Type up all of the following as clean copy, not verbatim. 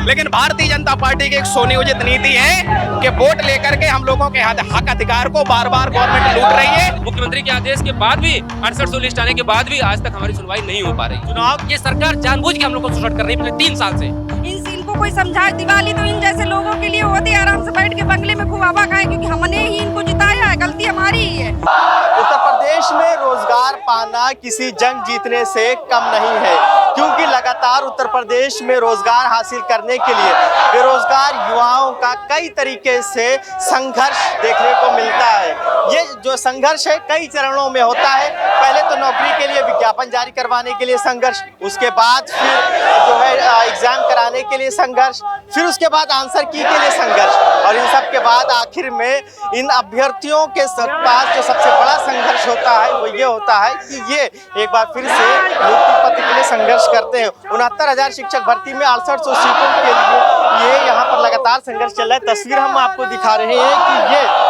लेकिन भारतीय जनता पार्टी की एक सुनियोजित नीति है कि वोट लेकर के हम लोगों के हक अधिकार को बार बार गवर्नमेंट लूट रही है। मुख्यमंत्री के आदेश के बाद भी 6800 लिस्ट आने के बाद भी आज तक हमारी सुनवाई नहीं हो पा रही। चुनाव ये सरकार जानबूझ के हम लोग को शॉर्ट कर रही है पिछले 3 साल से। इनको कोई समझाए, दिवाली तो इन जैसे लोगों के लिए होती है, आराम से बैठ के बंगले में खूब हवा खाए, क्योंकि हमने ही इनको जिताया है, गलती हमारी ही है। उत्तर प्रदेश में रोजगार पाना किसी जंग जीतने से कम नहीं है, क्योंकि लगातार उत्तर प्रदेश में रोजगार हासिल करने के लिए बेरोजगार युवाओं का कई तरीके से संघर्ष देखने को मिलता है। ये जो संघर्ष है कई चरणों में होता है। पहले तो नौकरी के लिए विज्ञापन जारी करवाने के लिए संघर्ष, उसके बाद फिर जो है एग्जाम कराने के लिए संघर्ष, फिर उसके बाद आंसर की के लिए संघर्ष, और इन सब के बाद आखिर में इन अभ्यर्थियों के पास जो सबसे बड़ा संघर्ष होता है वो ये होता है कि ये एक बार फिर से नियुक्ति पत्र के लिए संघर्ष करते हैं। 69,000 शिक्षक भर्ती में 6800 सीटों के लिए ये यहाँ पर लगातार संघर्ष चल रहा है। तस्वीर हम आपको दिखा रहे हैं कि ये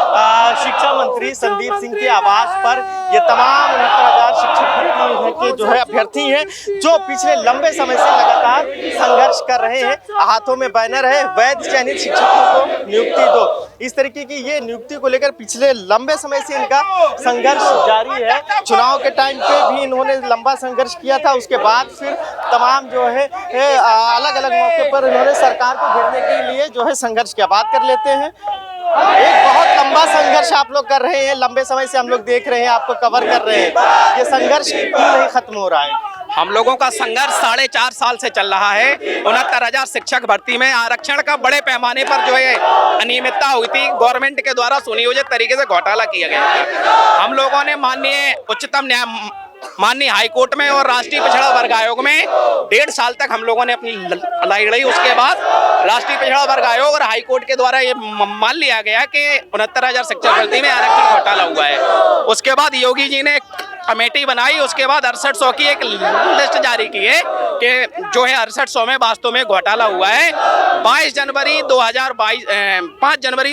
शिक्षा मंत्री संदीप सिंह के आवास पर ये तमाम 69,000 शिक्षक भर्ती के जो है अभ्यर्थी हैं, जो पिछले लंबे समय से लगातार संघर्ष कर रहे हैं। हाथों में बैनर है, वैध चयनित शिक्षकों को नियुक्ति दो। इस तरीके की ये नियुक्ति को लेकर पिछले लंबे समय से इनका संघर्ष जारी है। चुनाव के टाइम पे भी इन्होंने लंबा संघर्ष किया था, उसके बाद फिर तमाम जो है अलग अलग मौके पर इन्होंने सरकार को घेरने के लिए जो है संघर्ष की बात कर लेते हैं। एक बहुत लंबा संघर्ष आप लोग कर रहे हैं, लंबे समय से हम लोग देख रहे हैं, आपको कवर कर रहे हैं। ये संघर्ष क्यों नहीं खत्म हो रहा है? हम लोगों का संघर्ष 4.5 साल से चल रहा है। 69,000 शिक्षक भर्ती में आरक्षण का बड़े पैमाने पर जो है अनियमितता हुई थी, गवर्नमेंट के द्वारा सुनियोजित तरीके से घोटाला किया गया था। हम लोगों ने माननीय हाई कोर्ट में और राष्ट्रीय पिछड़ा वर्ग आयोग में 1.5 साल तक हम लोगों ने अपनी लड़ाई लड़ी। उसके बाद राष्ट्रीय पिछड़ा वर्ग आयोग और हाई कोर्ट के द्वारा ये मान लिया गया कि 69,000 शिक्षक भर्ती में आरक्षण घोटाला हुआ है। उसके बाद योगी जी ने कमेटी बनाई, उसके बाद 6800 की एक लिस्ट जारी की है कि जो है 6800 में वास्तव में घोटाला हुआ है। 5 जनवरी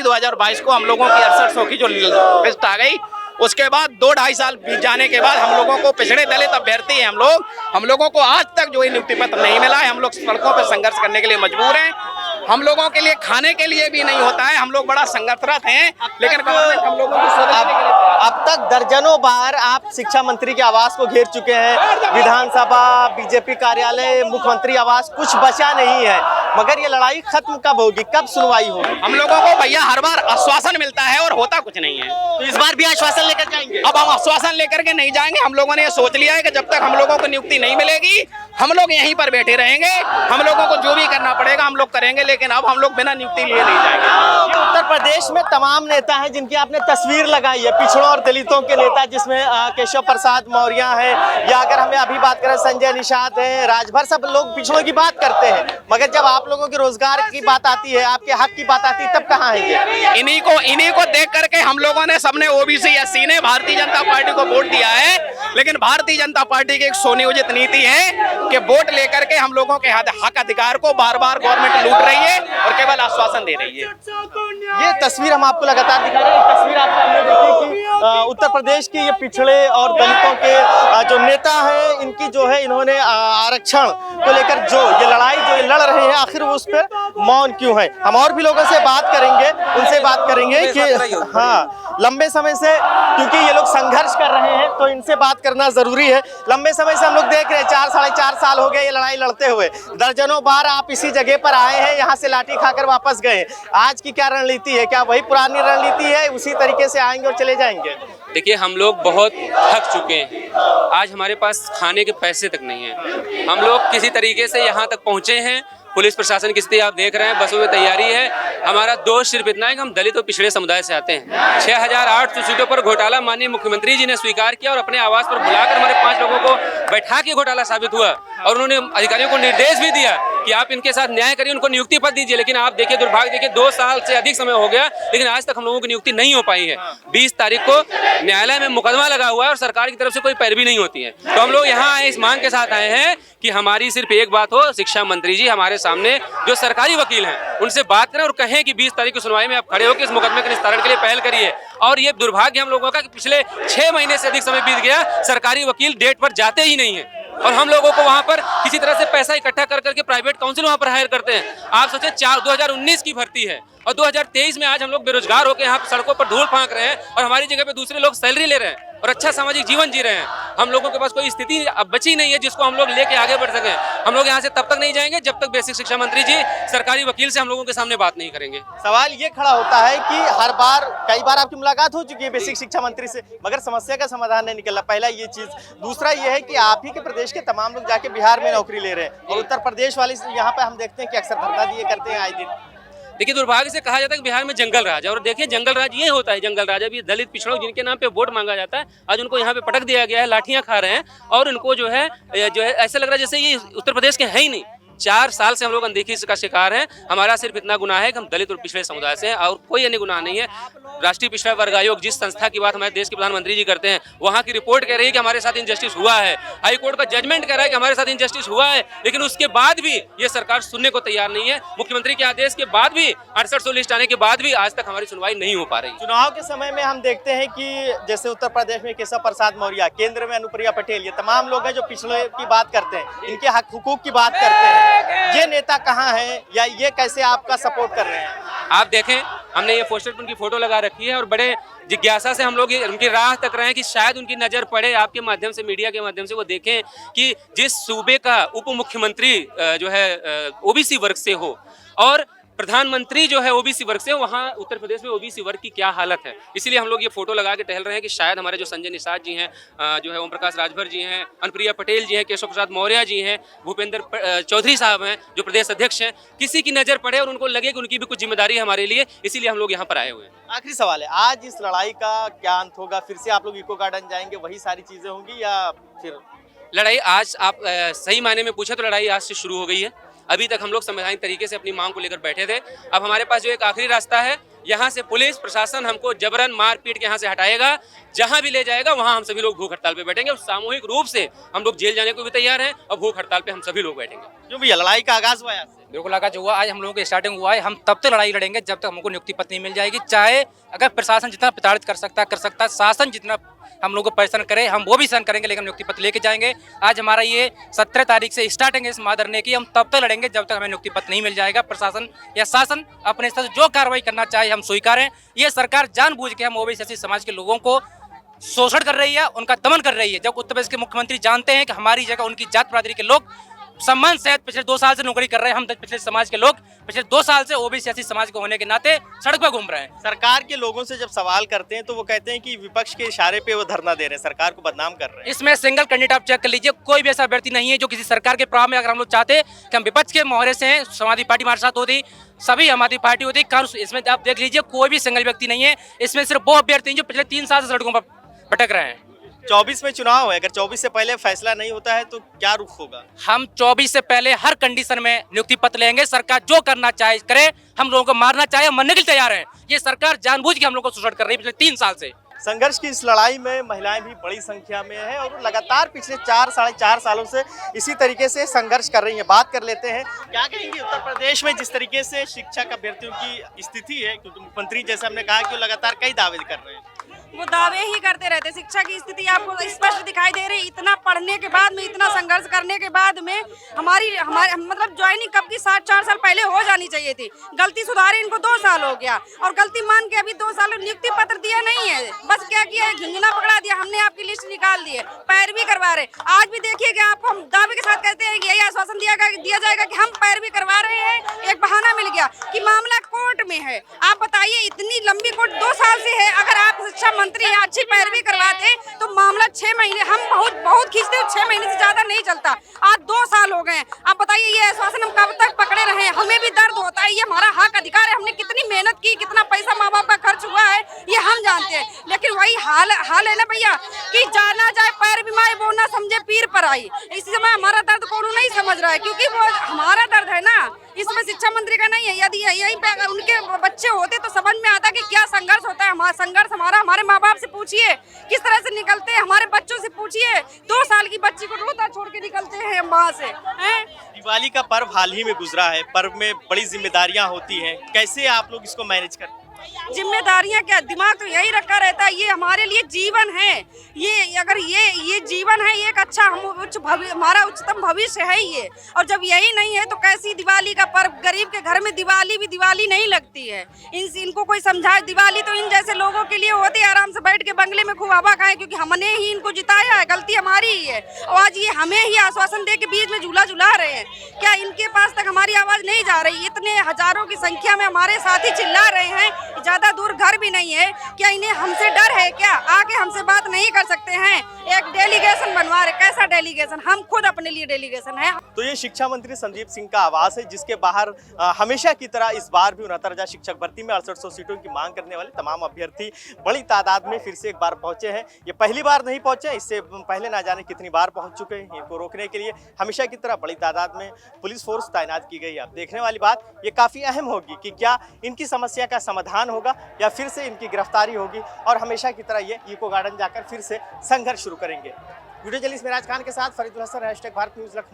2022 को हम लोगों की 6800 की जो लिस्ट आ गई। उसके बाद 2-2.5 साल बीत जाने के बाद हम लोगों को पिछड़े दलित अभ्यर्थी हैं हम लोगों को आज तक जो है नियुक्ति पत्र नहीं मिला है। हम लोग सड़कों पर संघर्ष करने के लिए मजबूर हैं। हम लोगों के लिए खाने के लिए भी नहीं होता है। हम लोग बड़ा संघर्षरत हैं, लेकिन गवर्नमेंट हम लोगों को अब तक दर्जनों बार आप शिक्षा मंत्री के आवास को घेर चुके हैं, विधानसभा, बीजेपी कार्यालय, मुख्यमंत्री आवास, कुछ बचा नहीं है। मगर ये लड़ाई खत्म कब होगी, कब सुनवाई होगी? हम लोगों को भैया हर बार आश्वासन मिलता है और होता कुछ नहीं है। तो इस बार भी आश्वासन लेकर जाएंगे? अब हम आश्वासन लेकर के नहीं जाएंगे। हम लोगों ने ये सोच लिया है कि जब तक हम लोगों को नियुक्ति नहीं मिलेगी हम लोग यहीं पर बैठे रहेंगे। हम लोगों को जो भी करना पड़ेगा हम लोग करेंगे, लेकिन अब हम लोग बिना नियुक्ति लिए नहीं जाएंगे। उत्तर प्रदेश में तमाम नेता हैं जिनकी आपने तस्वीर लगाई है, पिछड़ों और दलितों के नेता, जिसमें केशव प्रसाद मौर्य है, या अगर हमें अभी बात करें संजय निषाद है, राजभर, सब लोग पिछड़ों की बात करते हैं। मगर जब आप लोगों के रोजगार की बात आती है, आपके हक की बात आती है, तब कहाँ है ये? इन्हीं को देख करके हम लोगों ने सबने ओबीसी एससी ने भारतीय जनता पार्टी को वोट दिया है। लेकिन भारतीय जनता पार्टी की एक सुनियोजित नीति है कि वोट लेकर के हम लोगों के हक अधिकार को बार बार गवर्नमेंट लूट रही है और केवल आश्वासन दे रही है। ये तस्वीर हम आपको लगातार दिखा रहे हैं। तस्वीर आप सामने देखिए कि उत्तर प्रदेश के ये पिछड़े और दलितों के जो नेता हैं, इनकी जो है इन्होंने आरक्षण को लेकर जो ये लड़ाई जो ये लड़ रहे हैं, आखिर वो उस पर मौन क्यों है? हम और भी लोगों से बात करेंगे, उनसे बात करेंगे कि हाँ, लंबे समय से क्योंकि ये लोग संघर्ष कर रहे हैं तो इनसे बात करना जरूरी है। लंबे समय से हम लोग देख रहे हैं, 4-4.5 साल हो गए ये लड़ाई लड़ते हुए। दर्जनों बार आप इसी जगह पर आए हैं, यहाँ से लाठी खाकर वापस गए। आज की क्या रणनीति है? क्या वही पुरानी रणनीति है, उसी तरीके से आएंगे और चले जाएंगे? देखिए, हम लोग बहुत थक चुके हैं। आज हमारे पास खाने के पैसे तक नहीं है। हम लोग किसी तरीके से यहाँ तक पहुँचे हैं। पुलिस प्रशासन की स्थिति आप देख रहे हैं, बसों में तैयारी है। हमारा दोष सिर्फ इतना है कि हम दलित और पिछड़े समुदाय से आते हैं। 6,800 सीटों पर घोटाला माननीय मुख्यमंत्री जी ने स्वीकार किया और अपने आवास पर बुलाकर हमारे 5 लोगों को बैठा के घोटाला साबित हुआ। और उन्होंने अधिकारियों को निर्देश भी दिया कि आप इनके साथ न्याय करिए, उनको नियुक्ति पत्र दीजिए। लेकिन आप देखिए, दुर्भाग्य देखिए, 2 साल से अधिक समय हो गया, लेकिन आज तक हम लोगों की नियुक्ति नहीं हो पाई है। 20 तारीख को न्यायालय में मुकदमा लगा हुआ है और सरकार की तरफ से कोई पैरवी नहीं होती है। तो हम लोग यहाँ आए, इस मांग के साथ आए हैं कि हमारी सिर्फ एक बात हो, शिक्षा मंत्री जी हमारे सामने जो सरकारी वकील हैं उनसे बात करें और कहें कि 20 तारीख की सुनवाई में आप खड़े होकर इस मुकदमे के निस्तारण के लिए पहल करिए। और ये दुर्भाग्य हम लोगों का कि पिछले 6 महीने से अधिक समय बीत गया, सरकारी वकील डेट पर जाते ही नहीं है। और हम लोगों को वहाँ पर किसी तरह से पैसा इकट्ठा कर करके प्राइवेट काउंसिल वहाँ पर हायर करते हैं। आप सोचें 2019 की भर्ती है और 2023 में आज हम लोग बेरोजगार होकर यहाँ सड़कों पर धूल फांक रहे हैं और हमारी जगह पे दूसरे लोग सैलरी ले रहे हैं और अच्छा सामाजिक जीवन जी रहे हैं। हम लोगों के पास कोई स्थिति अब बची नहीं है जिसको हम लोग लेके आगे बढ़ सकें। हम लोग यहाँ से तब तक नहीं जाएंगे जब तक बेसिक शिक्षा मंत्री जी सरकारी वकील से हम लोगों के सामने बात नहीं करेंगे। सवाल ये खड़ा होता है कि हर बार कई बार आपकी मुलाकात हो चुकी है बेसिक शिक्षा मंत्री से, मगर समस्या का समाधान नहीं निकला। पहला ये चीज, दूसरा ये है कि आप ही के प्रदेश के तमाम लोग जाके बिहार में नौकरी ले रहे हैं और उत्तर प्रदेश वाले यहाँ पे हम देखते हैं कि अक्सर धरना दिए करते हैं आए दिन। देखिए, दुर्भाग्य से कहा जाता है कि बिहार में जंगल राज है और देखिए जंगल राज ये होता है। जंगल राज अभी दलित पिछड़ों जिनके नाम पे वोट मांगा जाता है, आज उनको यहाँ पे पटक दिया गया है, लाठियां खा रहे हैं और उनको जो है ऐसा लग रहा है जैसे ये उत्तर प्रदेश के है ही नहीं। 4 साल से हम लोग अनदेखी का शिकार हैं। हमारा सिर्फ इतना गुनाह है कि हम दलित और पिछड़े समुदाय से हैं और कोई अन्य गुनाह नहीं है। राष्ट्रीय पिछड़ा वर्ग आयोग जिस संस्था की बात हमारे देश के प्रधानमंत्री जी करते हैं, वहाँ की रिपोर्ट कह रही है कि हमारे साथ इनजस्टिस हुआ है। हाई कोर्ट का जजमेंट कह रहा है कि हमारे साथ इनजस्टिस हुआ है, लेकिन उसके बाद भी ये सरकार सुनने को तैयार नहीं है। मुख्यमंत्री के आदेश के बाद भी 6800 लिस्ट आने के बाद भी आज तक हमारी सुनवाई नहीं हो पा रही। चुनाव के समय में हम देखते हैं कि जैसे उत्तर प्रदेश में केशव प्रसाद मौर्य, केंद्र में अनुप्रिया पटेल, ये तमाम लोग हैं जो पिछड़े की बात करते हैं, इनके हक हुकूक की बात करते हैं। ये नेता कहाँ है या ये कैसे आपका सपोर्ट कर रहे हैं? आप देखें, हमने ये पोस्टर पर उनकी फोटो लगा रखी है और बड़े जिज्ञासा से हम लोग उनकी राह तक रहे हैं कि शायद उनकी नज़र पड़े आपके माध्यम से, मीडिया के माध्यम से वो देखें कि जिस सूबे का उप मुख्यमंत्री जो है ओबीसी वर्ग से हो और प्रधानमंत्री जो है ओबीसी वर्ग से, वहाँ उत्तर प्रदेश में ओबीसी वर्ग की क्या हालत है। इसीलिए हम लोग ये फोटो लगा के टहल रहे हैं कि शायद हमारे जो संजय निषाद जी हैं, जो है ओम प्रकाश राजभर जी हैं, अनुप्रिया पटेल जी हैं, केशव प्रसाद मौर्य जी हैं, भूपेंद्र चौधरी साहब हैं जो प्रदेश अध्यक्ष हैं, किसी की नज़र पड़े और उनको लगे कि उनकी भी कुछ जिम्मेदारी है हमारे लिए, इसीलिए हम लोग यहाँ पर आए हुए हैं। आखिरी सवाल है, आज इस लड़ाई का क्या अंत होगा? फिर से आप लोग इको गार्डन जाएंगे, वही सारी चीजें होंगी या फिर लड़ाई आज आप सही मायने में पूछे तो लड़ाई आज से शुरू हो गई है। अभी तक हम लोग संवैधानिक तरीके से अपनी मांग को लेकर बैठे थे। अब हमारे पास जो एक आखिरी रास्ता है, यहाँ से पुलिस प्रशासन हमको जबरन मार पीट के यहाँ से हटाएगा, जहाँ भी ले जाएगा वहाँ हम सभी लोग भूख हड़ताल पे बैठेंगे और सामूहिक रूप से हम लोग जेल जाने को भी तैयार हैं और भूख हड़ताल पे हम सभी लोग बैठेंगे। जो भी लड़ाई का आगाज हुआ है, बिल्कुल आगाज हुआ, आज हम लोगों की स्टार्टिंग हुआ है। हम तब तक लड़ाई लड़ेंगे जब तक हमको नियुक्ति पत्र नहीं मिल जाएगी। चाहे अगर प्रशासन जितना प्रताड़ित कर सकता है, शासन जितना हम लोग को परेशान करे, हम वो भी सहन करेंगे, लेकिन नियुक्ति पत्र लेके जाएंगे। आज हमारा ये 17 तारीख से स्टार्टिंग है इस महाधरने की। हम तब तक लड़ेंगे जब तक हमें नियुक्ति पत्र नहीं मिल जाएगा। प्रशासन या शासन अपने स्तर से जो कार्रवाई करना चाहे हम स्वीकारें। ये सरकार जानबूझ के हम ओबीसी समाज के लोगों को शोषण कर रही है, उनका दमन कर रही है। जब उत्तर प्रदेश के मुख्यमंत्री जानते हैं कि हमारी जगह उनकी जात बिरादरी के लोग सम्मान सहित पिछले 2 साल से नौकरी कर रहे हैं, हम पिछले समाज के लोग पिछले 2 साल से ओबीसी समाज के होने के नाते सड़क पर घूम रहे हैं। सरकार के लोगों से जब सवाल करते हैं तो वो कहते हैं कि विपक्ष के इशारे पे वो धरना दे रहे हैं, सरकार को बदनाम कर रहे हैं। इसमें सिंगल कैंडिडेट आप चेक कर लीजिए, कोई भी ऐसा व्यक्ति नहीं है जो किसी सरकार के प्रभाव में, अगर हम लोग चाहते कि हम विपक्ष के मोहरे से हैं, समाजवादी पार्टी हमारे साथ होती, सभी आदमी पार्टी होती, इसमें आप देख लीजिए कोई भी सिंगल व्यक्ति नहीं है। इसमें सिर्फ वो अभ्यर्थी हैं जो पिछले 3 साल से सड़कों पर भटक रहे हैं। 24 में चुनाव है, अगर 24 से पहले फैसला नहीं होता है तो क्या रुख होगा? हम 24 से पहले हर कंडीशन में नियुक्ति पत्र लेंगे। सरकार जो करना चाहे करे, हम लोगों को मारना चाहे मरने के लिए तैयार है। ये सरकार जानबूझ के हम लोग को शोषण कर रही है पिछले 3 साल से। संघर्ष की इस लड़ाई में महिलाएं भी बड़ी संख्या में हैं और लगातार पिछले 4-4.5 सालों से इसी तरीके से संघर्ष कर रही हैं। बात कर लेते हैं, क्या कहेंगे उत्तर प्रदेश में जिस तरीके से शिक्षक अभ्यर्थियों की स्थिति है, क्योंकि मुख्यमंत्री जैसे हमने कहा कि वो लगातार कई दावे कर रहे हैं। वो दावे ही करते रहते। शिक्षा की स्थिति आपको स्पष्ट दिखाई दे रही। इतना पढ़ने के बाद में, इतना संघर्ष करने के बाद में हमारे मतलब ज्वाइनिंग कब की 4 साल पहले हो जानी चाहिए थी। गलती सुधारी, इनको 2 साल हो गया और गलती मान के अभी 2 साल नियुक्ति पत्र दिया नहीं है। बस क्या किया है, झुंझुना पकड़ा दिया, हमने आपकी लिस्ट निकाल दी है, पैरवी करवा रहे। आज भी देखिए कि आपको हम दावे के साथ कहते हैं कि यही आश्वासन दिया जाएगा कि हम पैरवी करवा रहे हैं। एक बहाना मिल गया कि मामला कोर्ट में है। आप बताइए, इतनी लंबी कोर्ट 2 साल से है, अगर आप शिक्षा मंत्री हैं, अच्छी पैरवी करवाते तो मामला 6 महीने, हम बहुत खींचते, 6 महीने से ज्यादा नहीं चलता। आज 2 साल हो गए। आप बताइए ये आश्वासन हम कब तक पकड़े रहे? हमें भी दर्द होता है, ये हमारा हक अधिकार है। हमने कितनी मेहनत की, कितना पैसा माँ बाप का खर्च हुआ है, ये हम जानते हैं। लेकिन वही हाल है ना भैया कि जाना जाए पैर बीमारी, वो ना समझे पीर पर आई। इस समय हमारा दर्द कौन नहीं समझ रहा है, क्योंकि वो हमारा दर्द है ना, इसमें शिक्षा मंत्री का नहीं है। यदि यहीं पे अगर उनके बच्चे होते तो समझ में आता कि क्या संघर्ष होता है। हमारा संघर्ष हमारे माँ बाप से पूछिए किस तरह से निकलते हैं, हमारे बच्चों से पूछिए। 2 साल की बच्ची को रोता छोड़ के निकलते हैं वहाँ से। दिवाली का पर्व हाल ही में गुजरा है, पर्व में बड़ी जिम्मेदारियां होती हैं, कैसे आप लोग इसको मैनेज करते हैं? जिम्मेदारियां क्या, दिमाग तो यही रखा रहता है, ये हमारे लिए जीवन है, ये अगर ये जीवन है, ये एक अच्छा हमारा उच्चतम भविष्य है ये। और जब यही नहीं है तो कैसी दिवाली का पर्व, गरीब के घर में दिवाली भी दिवाली नहीं लगती है। इनको कोई समझाए, दिवाली तो इन जैसे लोगों के लिए होती है, आराम से बैठ के बंगले में खूब हवा खाएं, क्योंकि हमने ही इनको जिताया है, गलती हमारी ही है। और आज ये हमें ही आश्वासन दे के बीच में झूला झुला रहे हैं। क्या इनके पास तक हमारी आवाज नहीं जा रही? इतने हजारों की संख्या में हमारे साथी चिल्ला रहे हैं, ज्यादा दूर घर भी नहीं है। क्या इन्हें हमसे डर है क्या? आके हमसे बात नहीं कर सकते हैं? एक डेलीगेशन बनवा रहे, कैसा डेलीगेशन? हम खुद अपने लिए डेलीगेशन है। तो ये शिक्षा मंत्री संदीप सिंह का आवास है, जिसके बाहर हमेशा की तरह इस बार भी 69,000 शिक्षक भर्ती में 6800 सीटों की मांग करने वाले तमाम अभ्यर्थी बड़ी तादाद में फिर से एक बार पहुंचे हैं। ये पहली बार नहीं पहुंचे, इससे पहले ना जाने कितनी बार पहुंच चुके हैं। इनको रोकने के लिए हमेशा की तरह बड़ी तादाद में पुलिस फोर्स तैनात की गई है। अब देखने वाली बात ये काफ़ी अहम होगी कि क्या इनकी समस्या का समाधान होगा या फिर से इनकी गिरफ्तारी होगी और हमेशा की तरह ये इको गार्डन जाकर फिर से संघर्ष शुरू करेंगे। वीडियो जर्नलिस्ट मेराज खान के साथ फरीदुल हसन, #भारत न्यूज़ लखनऊ।